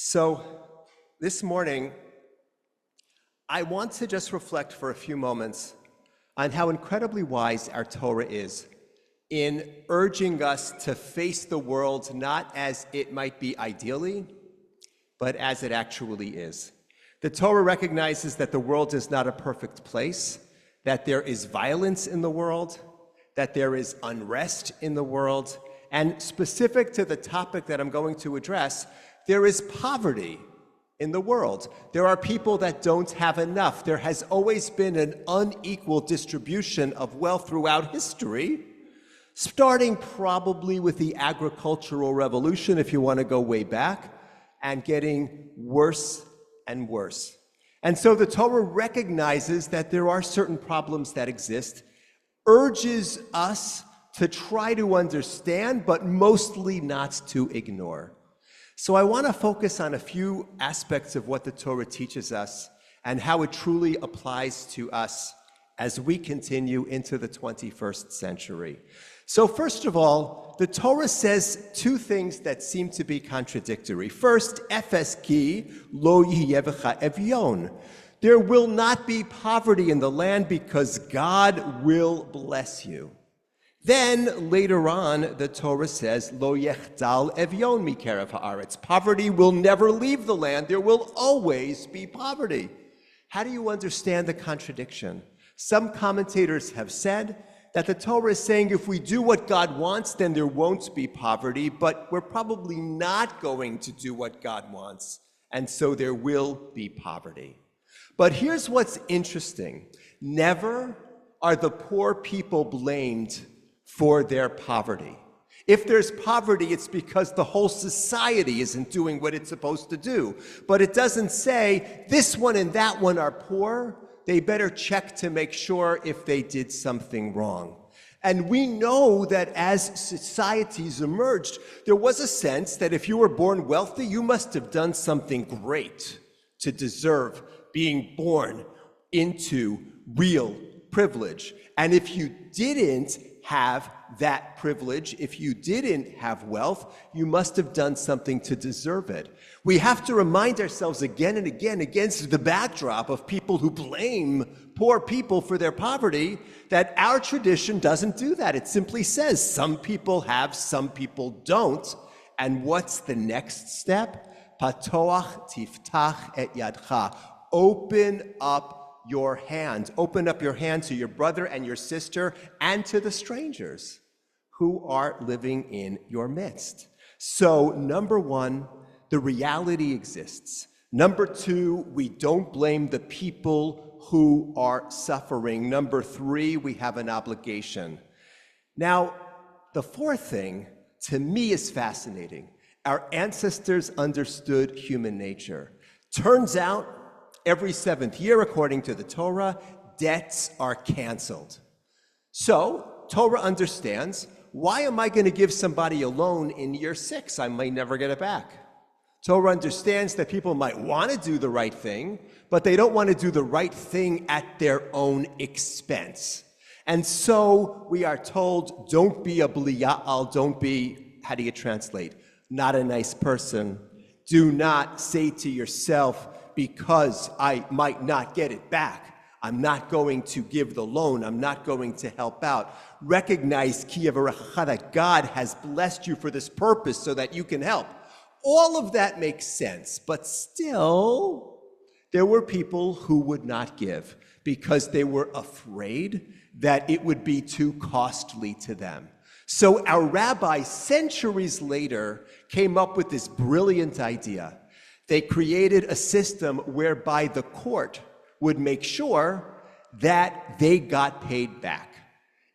So this morning, I want to just reflect for a few moments on how incredibly wise our Torah is in urging us to face the world not as it might be ideally, but as it actually is. The Torah recognizes that the world is not a perfect place, that there is violence in the world, that there is unrest in the world, and specific to the topic that I'm going to address, there is poverty in the world. There are people that don't have enough. There has always been an unequal distribution of wealth throughout history, starting probably with the agricultural revolution, if you want to go way back, and getting worse and worse. And so the Torah recognizes that there are certain problems that exist, urges us to try to understand, but mostly not to ignore. So I want to focus on a few aspects of what the Torah teaches us and how it truly applies to us as we continue into the 21st century. So first of all, the Torah says two things that seem to be contradictory. First, efes ki lo yiyevecha evyon. There will not be poverty in the land because God will bless you. Then later on, the Torah says, Lo yechdal evyon mikerev haaretz. Poverty will never leave the land. There will always be poverty. How do you understand the contradiction? Some commentators have said that the Torah is saying if we do what God wants, then there won't be poverty, but we're probably not going to do what God wants, and so there will be poverty. But here's what's interesting. Never are the poor people blamed for their poverty. If there's poverty, it's because the whole society isn't doing what it's supposed to do. But it doesn't say this one and that one are poor. They better check to make sure if they did something wrong. And we know that as societies emerged, there was a sense that if you were born wealthy, you must have done something great to deserve being born into real privilege. And if you didn't have that privilege, if you didn't have wealth, you must have done something to deserve it. We have to remind ourselves again and again against the backdrop of people who blame poor people for their poverty, that our tradition doesn't do that. It simply says some people have, some people don't. And what's the next step? Patoach tiftach et yadcha. Open up your hand. Open up your hand to your brother and your sister and to the strangers who are living in your midst. So, number one, the reality exists. Number two, we don't blame the people who are suffering. Number three, we have an obligation. Now, the fourth thing, to me, is fascinating. Our ancestors understood human nature. Turns out, every seventh year, according to the Torah, debts are canceled. So, Torah understands, why am I going to give somebody a loan in year 6? I might never get it back. Torah understands that people might want to do the right thing, but they don't want to do the right thing at their own expense. And so we are told, don't be a bliya'al, don't be, how do you translate? Not a nice person. Do not say to yourself, because I might not get it back, I'm not going to give the loan, I'm not going to help out. Recognize that God has blessed you for this purpose so that you can help. All of that makes sense, but still, there were people who would not give because they were afraid that it would be too costly to them. So our rabbi, centuries later, came up with this brilliant idea. They created a system whereby the court would make sure that they got paid back.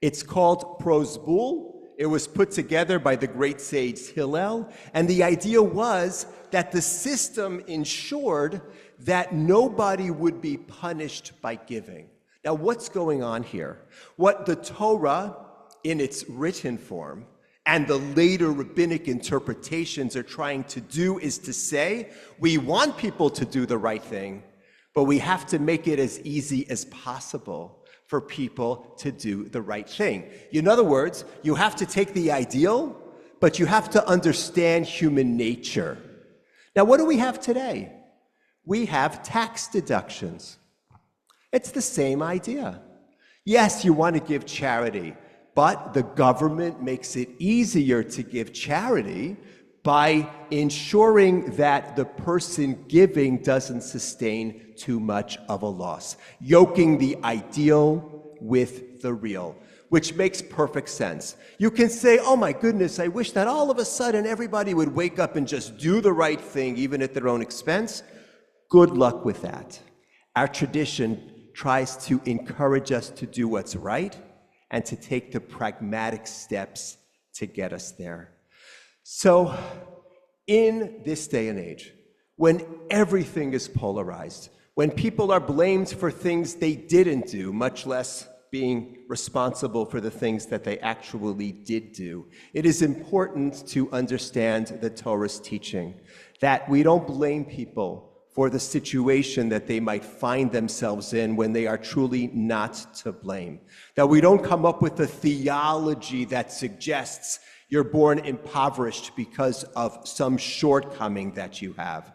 It's called prosbul. It was put together by the great sage Hillel, and the idea was that the system ensured that nobody would be punished by giving. Now, what's going on here? What the Torah, in its written form, and the later rabbinic interpretations are trying to do is to say, we want people to do the right thing, but we have to make it as easy as possible for people to do the right thing. In other words, you have to take the ideal, but you have to understand human nature. Now, what do we have today? We have tax deductions. It's the same idea. Yes, you want to give charity, but the government makes it easier to give charity by ensuring that the person giving doesn't sustain too much of a loss, yoking the ideal with the real, which makes perfect sense. You can say, oh my goodness, I wish that all of a sudden everybody would wake up and just do the right thing, even at their own expense. Good luck with that. Our tradition tries to encourage us to do what's right and to take the pragmatic steps to get us there. So, in this day and age, when everything is polarized, when people are blamed for things they didn't do, much less being responsible for the things that they actually did do, it is important to understand the Torah's teaching that we don't blame people for the situation that they might find themselves in when they are truly not to blame. That we don't come up with a theology that suggests you're born impoverished because of some shortcoming that you have.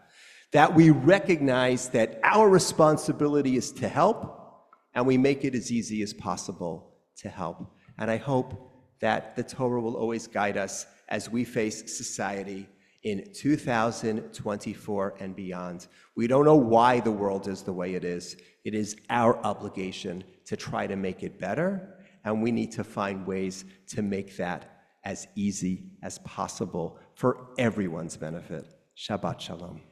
That we recognize that our responsibility is to help, and we make it as easy as possible to help. And I hope that the Torah will always guide us as we face society in 2024 and beyond. We don't know why the world is the way it is. It is our obligation to try to make it better, and we need to find ways to make that as easy as possible for everyone's benefit. Shabbat Shalom.